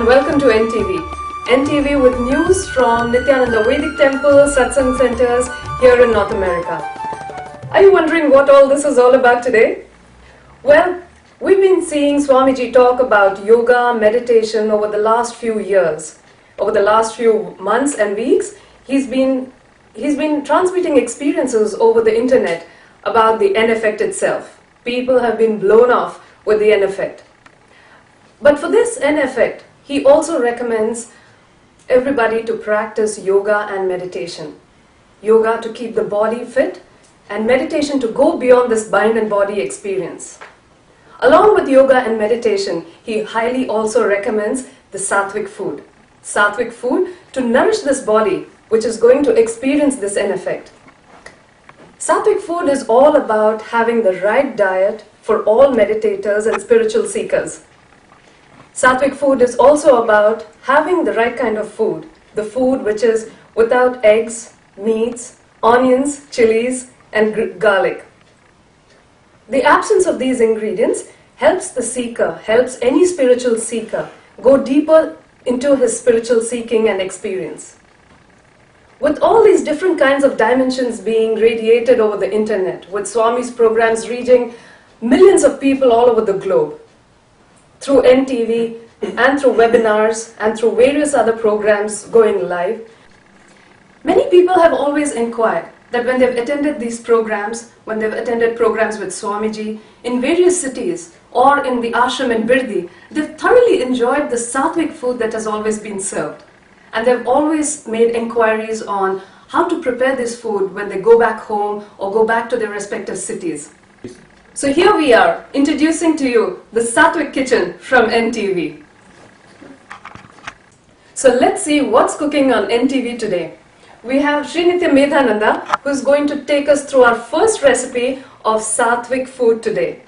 and welcome to NTV. NTV with news from Nithyananda Vedic temples, satsang centers here in North America. Are you wondering what all this is all about today? Well, we've been seeing Swamiji talk about yoga, meditation over the last few years. Over the last few months and weeks, he's been transmitting experiences over the internet about the N effect itself. People have been blown off with the N effect. But for this N effect, he also recommends everybody to practice yoga and meditation. Yoga to keep the body fit and meditation to go beyond this mind and body experience. Along with yoga and meditation, he highly also recommends the sattvic food. Sattvic food to nourish this body, which is going to experience this N effect. Sattvic food is all about having the right diet for all meditators and spiritual seekers. Sattvic food is also about having the right kind of food, the food which is without eggs, meats, onions, chilies, and garlic. The absence of these ingredients helps the seeker, helps any spiritual seeker go deeper into his spiritual seeking and experience. With all these different kinds of dimensions being radiated over the internet, with Swami's programs reaching millions of people all over the globe, through NTV and through webinars and through various other programs going live, many people have always inquired that when they've attended these programs, when they've attended programs with Swamiji in various cities or in the ashram in Birdi, they've thoroughly enjoyed the sattvic food that has always been served. And they've always made inquiries on how to prepare this food when they go back home or go back to their respective cities. So here we are, introducing to you the Sattvic Kitchen from NTV. So let's see what's cooking on NTV today. We have Sri Nithyananda, who's going to take us through our first recipe of Sattvic food today.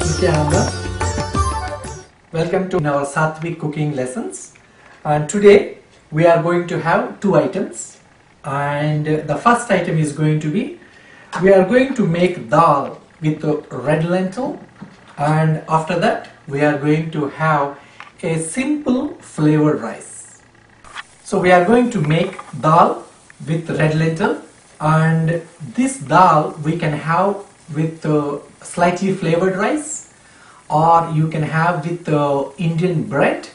Nithyananda, welcome to our Sattvic cooking lessons. And today we are going to have two items, and the first item is going to be, we are going to make dal with red lentil, and after that we are going to have a simple flavored rice. So we are going to make dal with red lentil, and this dal we can have with slightly flavored rice, or you can have with Indian bread,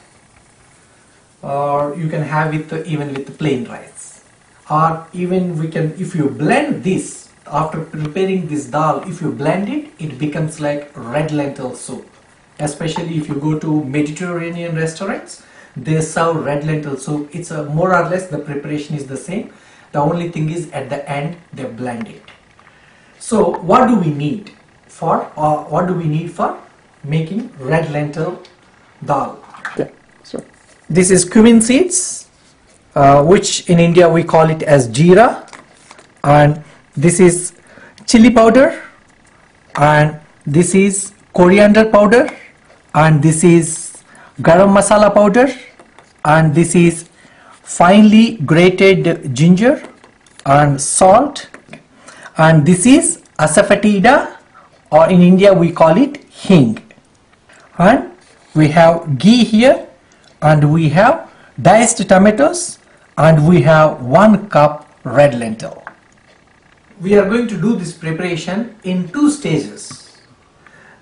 or you can have it even with plain rice, or even we can, if you blend this after preparing this dal, if you blend it, it becomes like red lentil soup. Especially if you go to Mediterranean restaurants, they serve red lentil soup. It's more or less the preparation is the same. The only thing is at the end they blend it. So what do we need for making red lentil dal? Okay. So this is cumin seeds, which in India we call it as jeera, and this is chili powder, and this is coriander powder, and this is garam masala powder, and this is finely grated ginger and salt, and this is asafoetida, or in India we call it hing, and we have ghee here, and we have diced tomatoes, and we have 1 cup red lentil. We are going to do this preparation in 2 stages.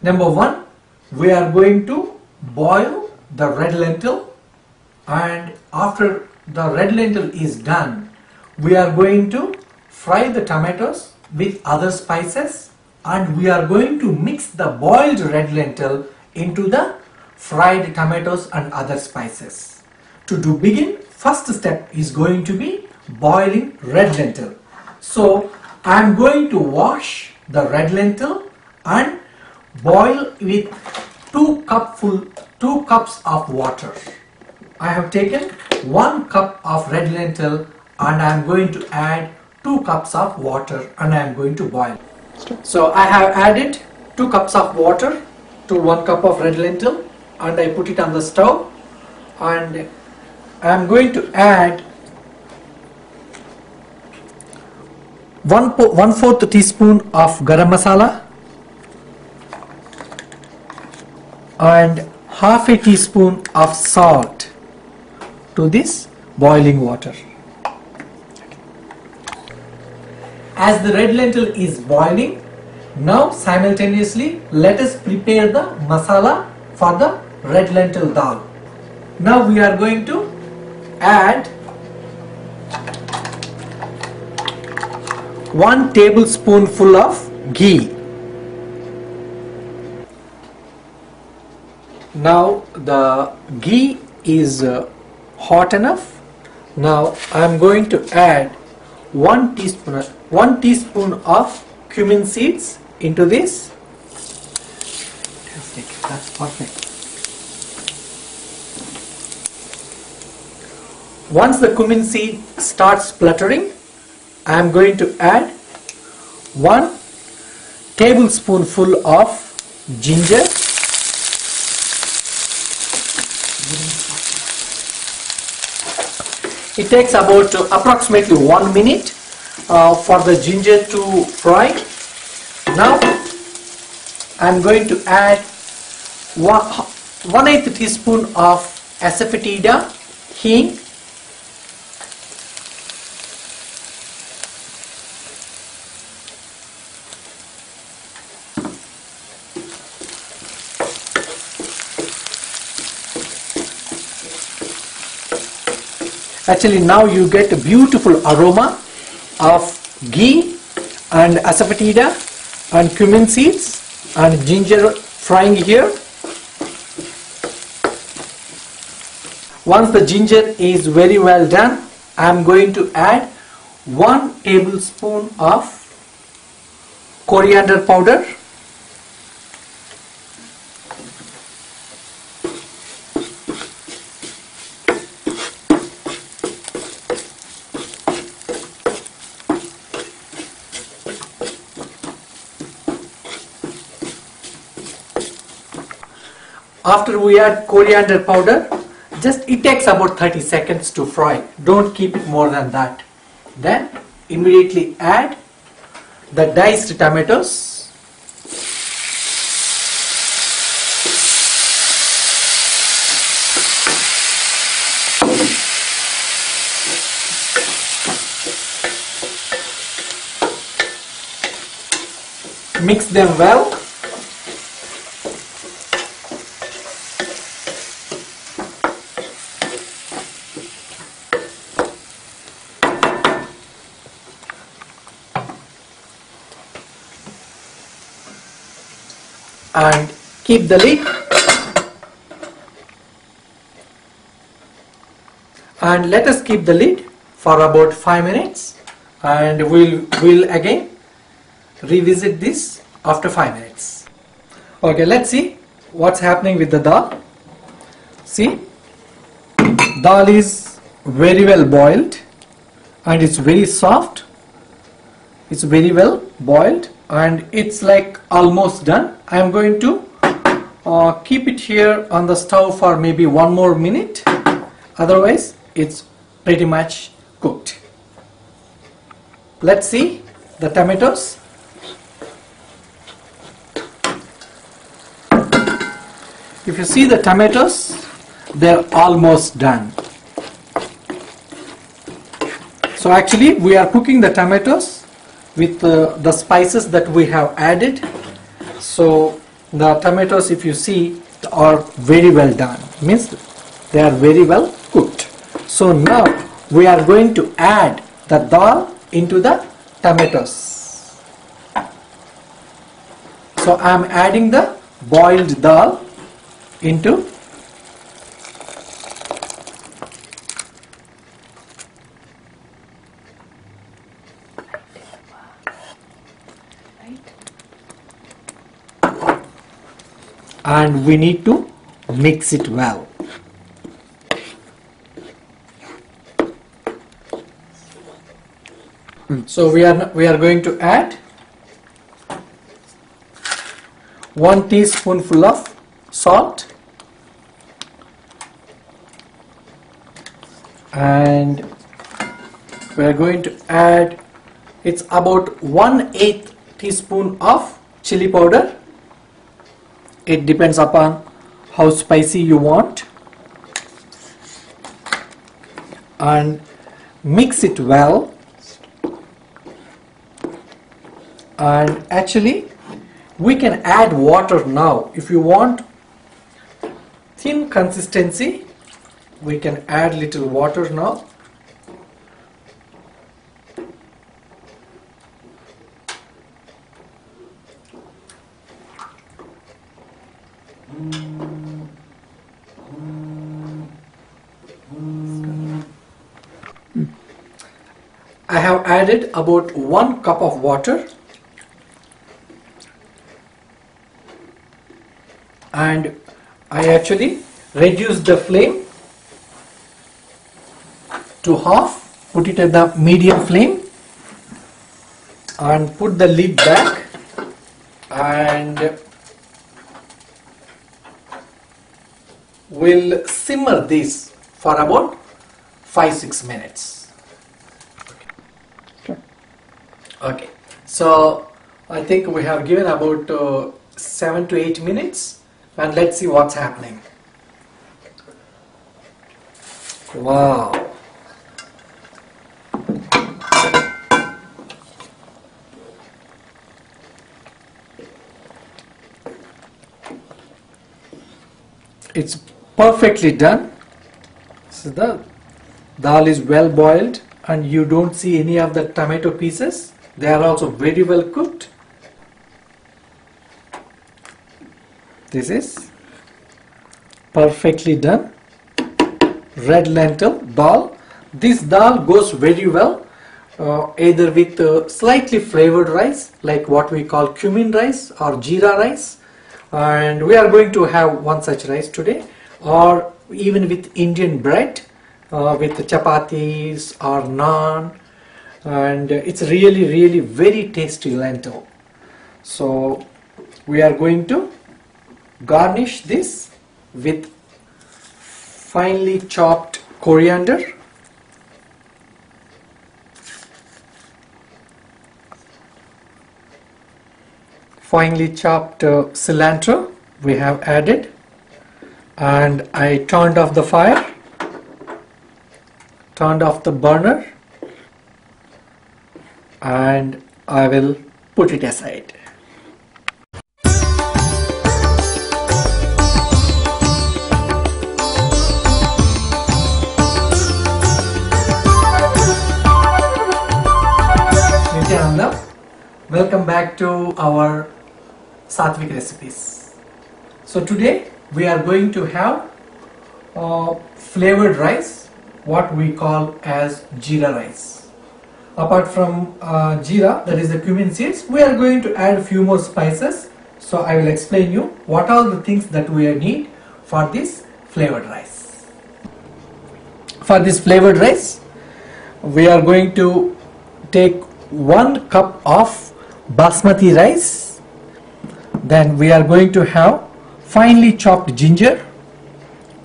Number 1, we are going to boil the red lentil, and after the red lentil is done, we are going to fry the tomatoes with other spices, and we are going to mix the boiled red lentil into the fried tomatoes and other spices. To begin, first step is going to be boiling red lentil. So I am going to wash the red lentil and boil with 2 cups of water. I have taken 1 cup of red lentil, and I am going to add 2 cups of water, and I am going to boil. So I have added 2 cups of water to 1 cup of red lentil, and I put it on the stove, and I am going to add 1/4 teaspoon of garam masala and half a teaspoon of salt to this boiling water. As the red lentil is boiling, now simultaneously let us prepare the masala for the red lentil dal. Now we are going to add 1 tablespoonful of ghee. Now the ghee is hot enough. Now I am going to add 1 teaspoon of cumin seeds into this. That's perfect. Once the cumin seed starts spluttering, I am going to add 1 tablespoonful of ginger. It takes about approximately 1 minute for the ginger to fry. Now I am going to add 1/8 teaspoon of asafoetida hing. Actually, now you get a beautiful aroma of ghee and asafoetida and cumin seeds and ginger frying here. Once the ginger is very well done, I am going to add 1 tablespoon of coriander powder. After we add coriander powder, it takes about 30 seconds to fry. Don't keep it more than that. Then immediately add the diced tomatoes. Mix them well. And keep the lid, and let us keep the lid for about 5 minutes, and we'll again revisit this after 5 minutes. Okay, let's see what's happening with the dal. See, dal is very well boiled and it's very soft. It's very well boiled and it's like almost done. I am going to keep it here on the stove for maybe 1 more minute. Otherwise it's pretty much cooked. Let's see the tomatoes. If you see the tomatoes, they're almost done. So actually we are cooking the tomatoes with the spices that we have added. So the tomatoes, if you see, are very well done, means they are very well cooked. So now we are going to add the dal into the tomatoes. So I am adding the boiled dal into and we need to mix it well. So we are going to add 1 teaspoonful of salt and we are going to add It's about 1/8 teaspoon of chili powder. It depends upon how spicy you want. And mix it well. And actually we can add water now. If you want thin consistency, we can add little water now. I have added about 1 cup of water, and I actually reduced the flame to half, put it at the medium flame and put the lid back, and we'll simmer this for about 5-6 minutes. Okay, so I think we have given about 7 to 8 minutes, and let's see what's happening. Wow. It's perfectly done. So the dal is well boiled, and you don't see any of the tomato pieces. They are also very well cooked. This is perfectly done. Red lentil dal. This dal goes very well either with slightly flavored rice, like what we call cumin rice or jeera rice, and we are going to have one such rice today, or even with Indian bread, with chapatis or naan, and it's really very tasty lentil. So we are going to garnish this with finely chopped coriander, finely chopped cilantro we have added, and I turned off the fire, turned off the burner, and I will put it aside. Nithyananda, welcome back to our Sattvik recipes. So today we are going to have flavored rice, what we call as jeera rice. Apart from jeera, that is the cumin seeds, we are going to add a few more spices. So I will explain you what are the things that we need for this flavored rice. For this flavored rice, we are going to take 1 cup of basmati rice. Then we are going to have finely chopped ginger,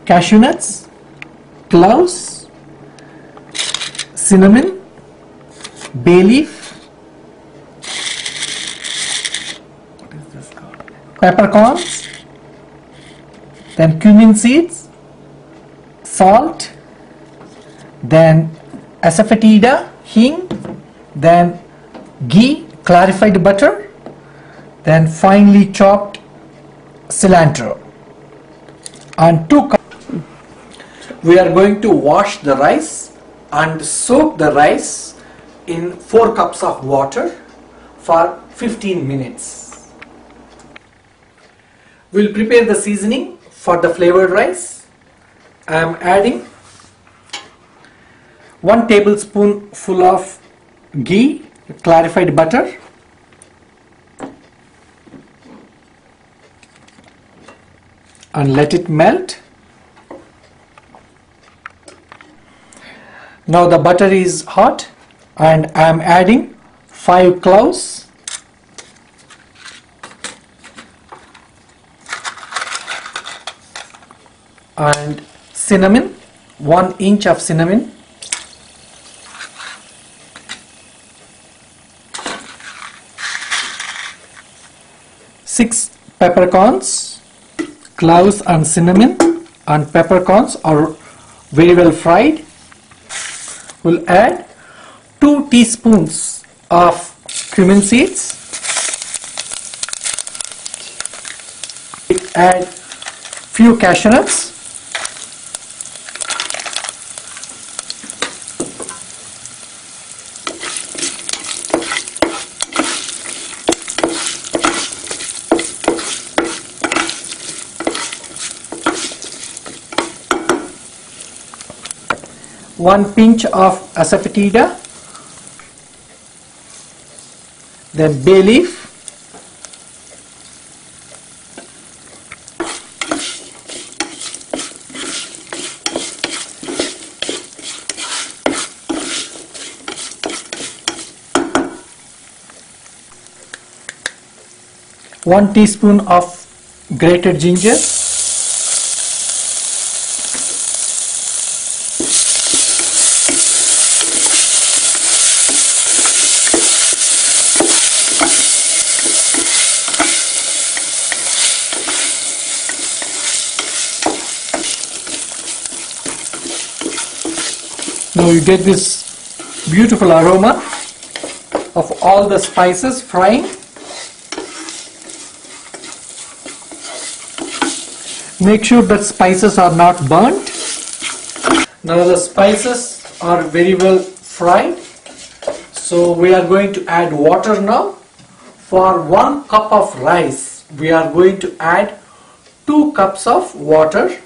cashew nuts, cloves, cinnamon, bay leaf, what is this called? Peppercorns, then cumin seeds, salt, then asafoetida, hing, then ghee, clarified butter, then finely chopped cilantro, and 2 cups. We are going to wash the rice and soak the rice in 4 cups of water for 15 minutes. We'll prepare the seasoning for the flavored rice. I am adding 1 tablespoon full of ghee, clarified butter, and let it melt. Now the butter is hot, and I am adding 5 cloves, and cinnamon, 1 inch of cinnamon, 6 peppercorns, cloves and cinnamon, and peppercorns are very well fried. We'll add 2 teaspoons of cumin seeds. Add few cashew nuts. One pinch of asafoetida, then bay leaf, one teaspoon of grated ginger, now you get this beautiful aroma of all the spices frying. Make sure that spices are not burnt. Now the spices are very well fried. So we are going to add water now. For 1 cup of rice, we are going to add 2 cups of water.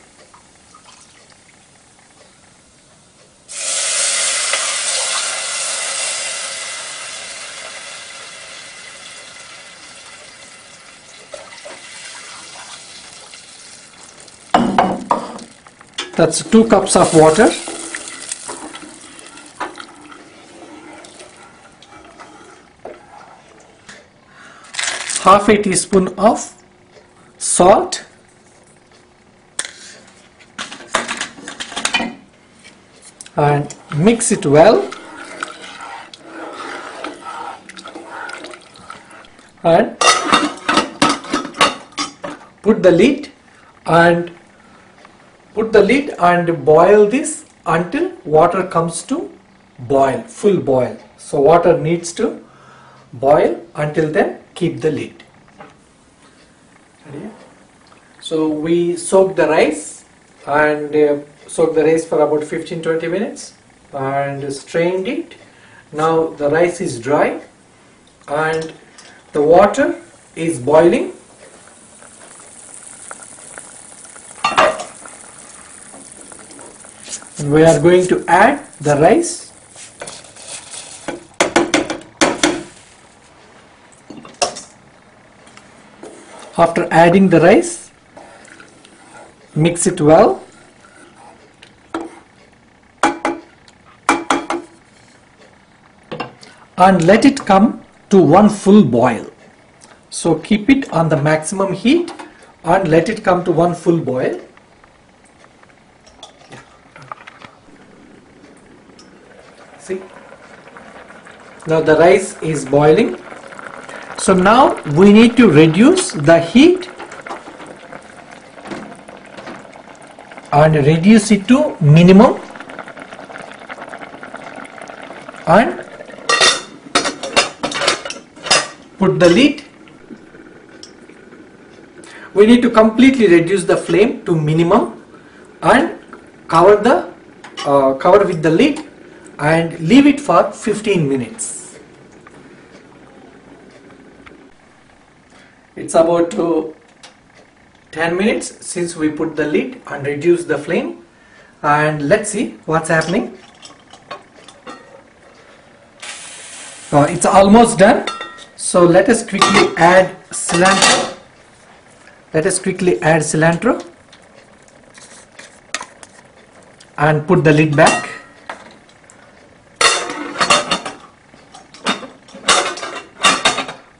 That's 2 cups of water. Half a teaspoon of salt. And mix it well. And put the lid and boil this until water comes to boil, full boil. So water needs to boil. Until then, keep the lid. So we soak the rice and soak the rice for about 15-20 minutes and strained it. Now the rice is dry and the water is boiling. And we are going to add the rice. After adding the rice, mix it well. And let it come to 1 full boil. So keep it on the maximum heat and let it come to 1 full boil. See? Now the rice is boiling. So now we need to reduce the heat and reduce it to minimum and put the lid. We need to completely reduce the flame to minimum and cover with the lid and leave it for 15 minutes. It's about 10 minutes since we put the lid and reduced the flame, and let's see what's happening. It's almost done. So let us quickly add cilantro. And put the lid back.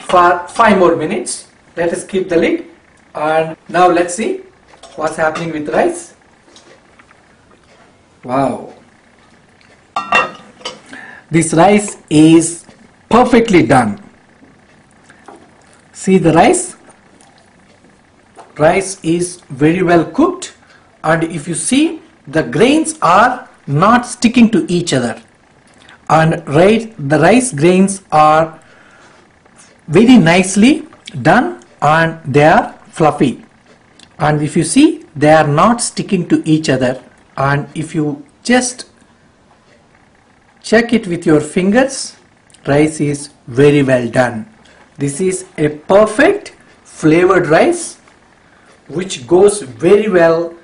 For 5 more minutes. Let us keep the lid. And now let's see what's happening with rice. Wow. This rice is perfectly done. See the rice? rice is very well cooked, and if you see, the grains are not sticking to each other, and the rice grains are very nicely done and they are fluffy, and if you see, they are not sticking to each other, and if you just check it with your fingers, rice is very well done. This is a perfect flavored rice which goes very well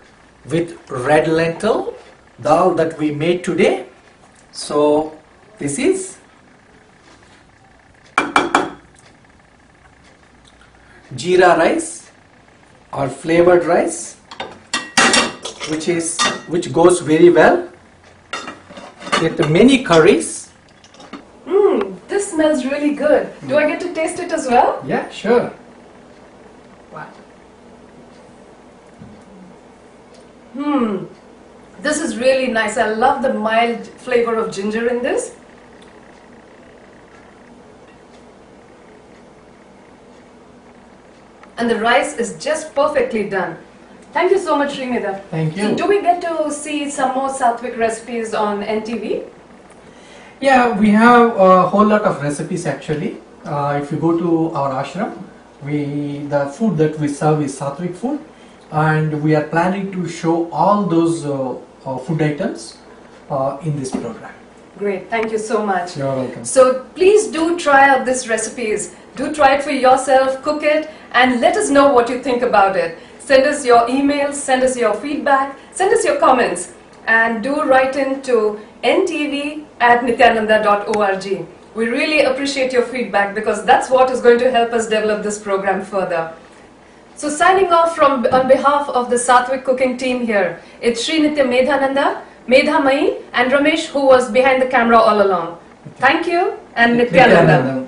with red lentil dal that we made today. So this is jeera rice or flavored rice which goes very well with many curries. This smells really good. Do I get to taste it as well? Yeah, sure. Wow. This is really nice. I love the mild flavor of ginger in this. And the rice is just perfectly done. Thank you so much, Srinidha. Thank you. So do we get to see some more Sattvik recipes on NTV? Yeah, we have a whole lot of recipes actually. If you go to our ashram, the food that we serve is Sattvik food, and we are planning to show all those food items in this program. Great, thank you so much. You're welcome. So please do try out these recipes. Do try it for yourself, cook it, and let us know what you think about it. Send us your emails, send us your feedback, send us your comments, and do write in to ntv@nithyananda.org. We really appreciate your feedback because that's what is going to help us develop this program further. So signing off on behalf of the Sattvik cooking team here, it's Sri Nithya Medhananda, Medhamai, and Ramesh, who was behind the camera all along. Thank you, and Nithyananda.